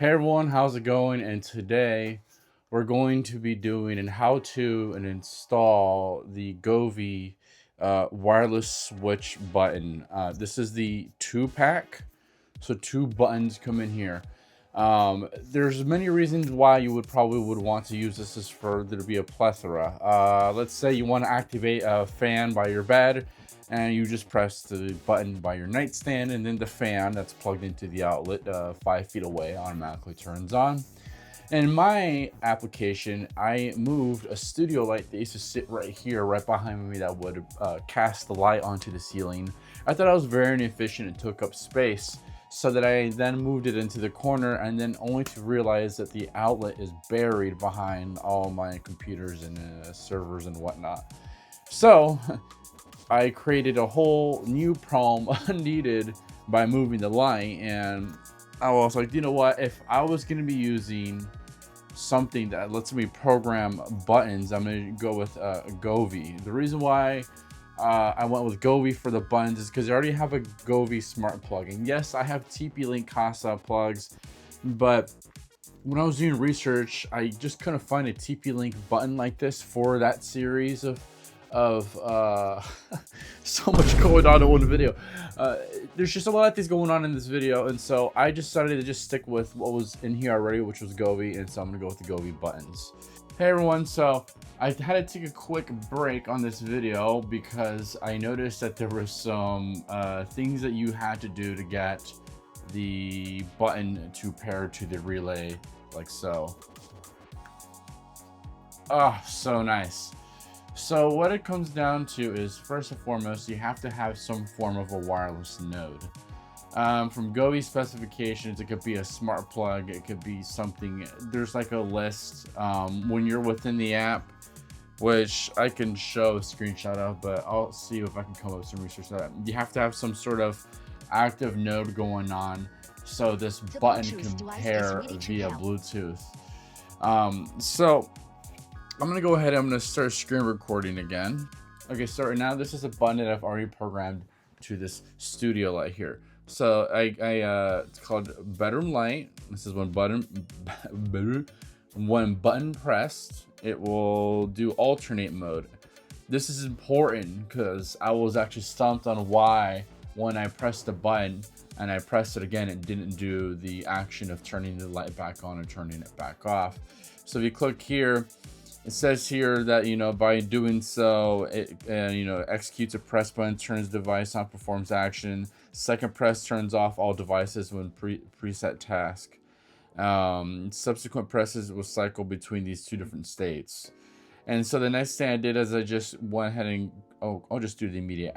Hey everyone, how's it going? And today we're going to be doing an how-to and install the Govee wireless switch button. This is the 2-pack, so 2 buttons come in here. There's many reasons why you probably would want to use this, is for there to be a plethora. Let's say you want to activate a fan by your bed, and you just press the button by your nightstand, and then the fan that's plugged into the outlet 5 feet away automatically turns on. In my application, I moved a studio light that used to sit right here, right behind me, that would cast the light onto the ceiling. I thought I was very inefficient and took up space, so that I then moved it into the corner, and then only to realize that the outlet is buried behind all my computers and servers and whatnot. So I created a whole new problem unneeded by moving the light, and I was like, you know what, if I was going to be using something that lets me program buttons, I'm going to go with Govee. The reason why I went with Govee for the buttons is because I already have a Govee Smart plugin. Yes, I have TP-Link Casa plugs, but when I was doing research, I just couldn't find a TP-Link button like this for that series of so much going on in one video. There's just a lot of things going on in this video, and so I decided to just stick with what was in here already, which was Govee, and so I'm gonna go with the Govee buttons. Hey everyone, so I had to take a quick break on this video because I noticed that there were some things that you had to do to get the button to pair to the relay, like so. Oh, so nice. So what it comes down to is, first and foremost, you have to have some form of a wireless node. From Govee specifications, it could be a smart plug, it could be something, there's like a list when you're within the app, which I can show a screenshot of, but I'll see if I can come up with some research on that. You have to have some sort of active node going on so this button can pair via Bluetooth. So I'm gonna go ahead, I'm gonna start screen recording again. Okay, so right now this is a button that I've already programmed to this studio light here. So it's called bedroom light. This is when button pressed, it will do alternate mode. This is important because I was actually stumped on why when I pressed the button and I pressed it again, it didn't do the action of turning the light back on and turning it back off. So if you click here, it says here that, you know, by doing so, it executes a press button, turns device on, performs action. Second press turns off all devices when preset task. Subsequent presses will cycle between these two different states. And so the next thing I did is I just went ahead and, I'll just do the immediate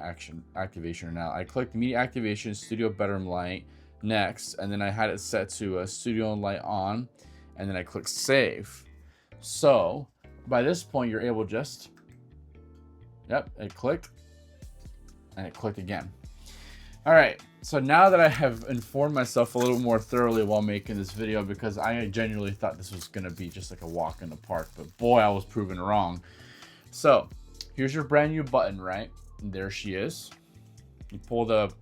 activation now. I clicked immediate activation, studio bedroom light, next, and then I had it set to studio light on, and then I click save. So by this point, you're able just, yep, it clicked, and it clicked again. All right, so now that I have informed myself a little more thoroughly while making this video, because I genuinely thought this was gonna be just like a walk in the park, but boy, I was proven wrong. So here's your brand new button, right? And there she is. You pull the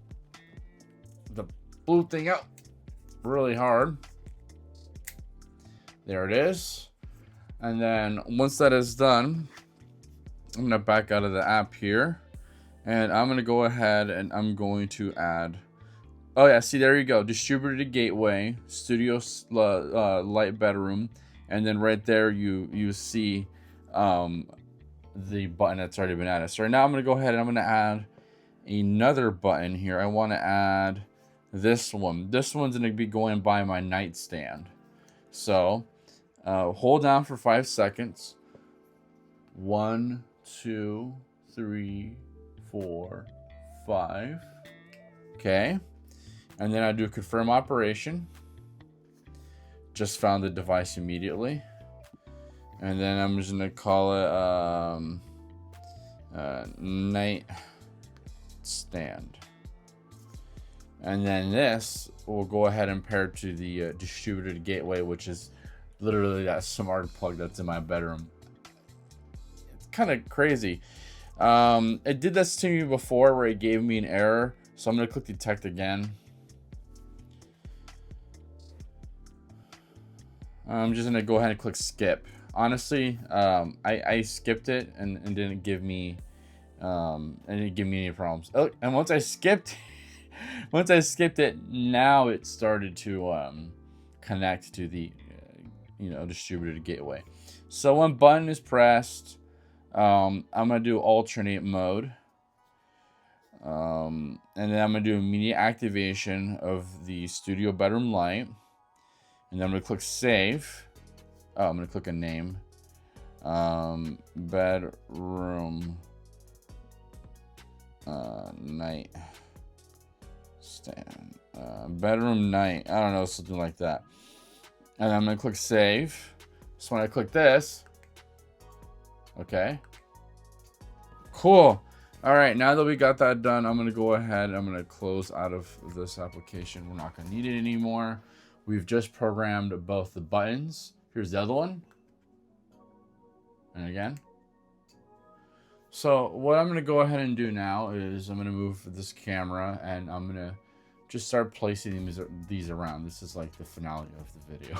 blue thing out really hard. There it is. And then once that is done, I'm gonna back out of the app here, and I'm gonna go ahead and I'm going to add, oh yeah, see, there you go, distributed gateway, studio light bedroom, and then right there you see the button that's already been added. So right now I'm gonna go ahead and I'm gonna add another button here. I want to add this one. This one's gonna be going by my nightstand. So hold down for 5 seconds. 1, 2, 3, 4, 5. Okay. And then I do confirm operation. Just found the device immediately. And then I'm just gonna call it night stand. And then this will go ahead and pair to the distributed gateway, which is literally that smart plug that's in my bedroom. It's kind of crazy. It did this to me before where it gave me an error, so I'm gonna click detect again. I'm just gonna go ahead and click skip. Honestly, I skipped it and didn't give me any problems. Oh, and once I skipped once I skipped it, now it started to connect to the distributed gateway. So when button is pressed, I'm gonna do alternate mode. And then I'm gonna do immediate activation of the studio bedroom light. And then I'm gonna click save. Oh, I'm gonna click a name. Bedroom night stand. Bedroom night. I don't know, something like that. And I'm gonna click save. So when I click this, okay, cool. All right, now that we got that done, I'm gonna go ahead. I'm gonna close out of this application. We're not gonna need it anymore. We've just programmed both the buttons. Here's the other one. And again. So what I'm gonna go ahead and do now is I'm gonna move this camera and I'm gonna just start placing these around. This is like the finale of the video.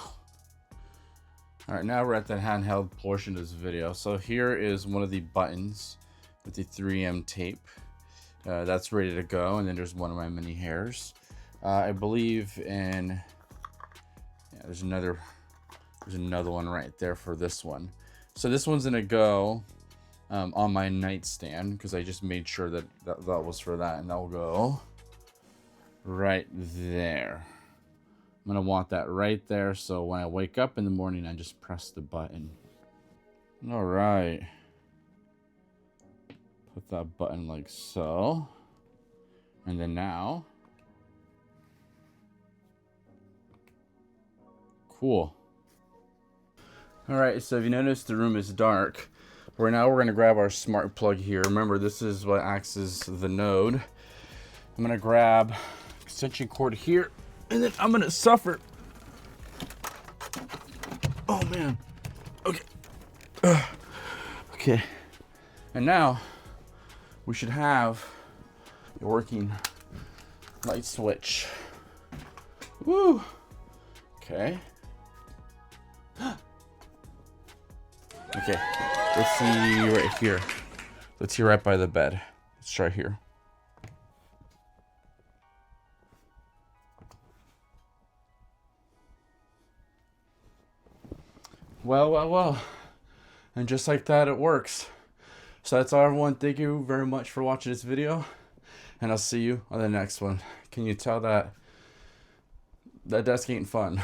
All right, now we're at the handheld portion of this video. So here is one of the buttons with the 3M tape. That's ready to go. And then there's one of my mini hairs. I believe in, yeah, there's another one right there for this one. So this one's gonna go on my nightstand because I just made sure that was for that, and that will go right there. I'm gonna want that right there, so when I wake up in the morning, I just press the button. All right. Put that button like so. And then now. Cool. All right, so if you notice the room is dark, right now we're gonna grab our smart plug here. Remember, this is what acts as the node. I'm gonna grab extension cord here, and then I'm gonna suffer. Oh man, okay. Okay, and now we should have a working light switch. Woo, okay. Okay, let's see right here. Let's see right by the bed. Let's try here. Well. And just like that, it works. So that's all, everyone. Thank you very much for watching this video. And I'll see you on the next one. Can you tell that desk ain't fun?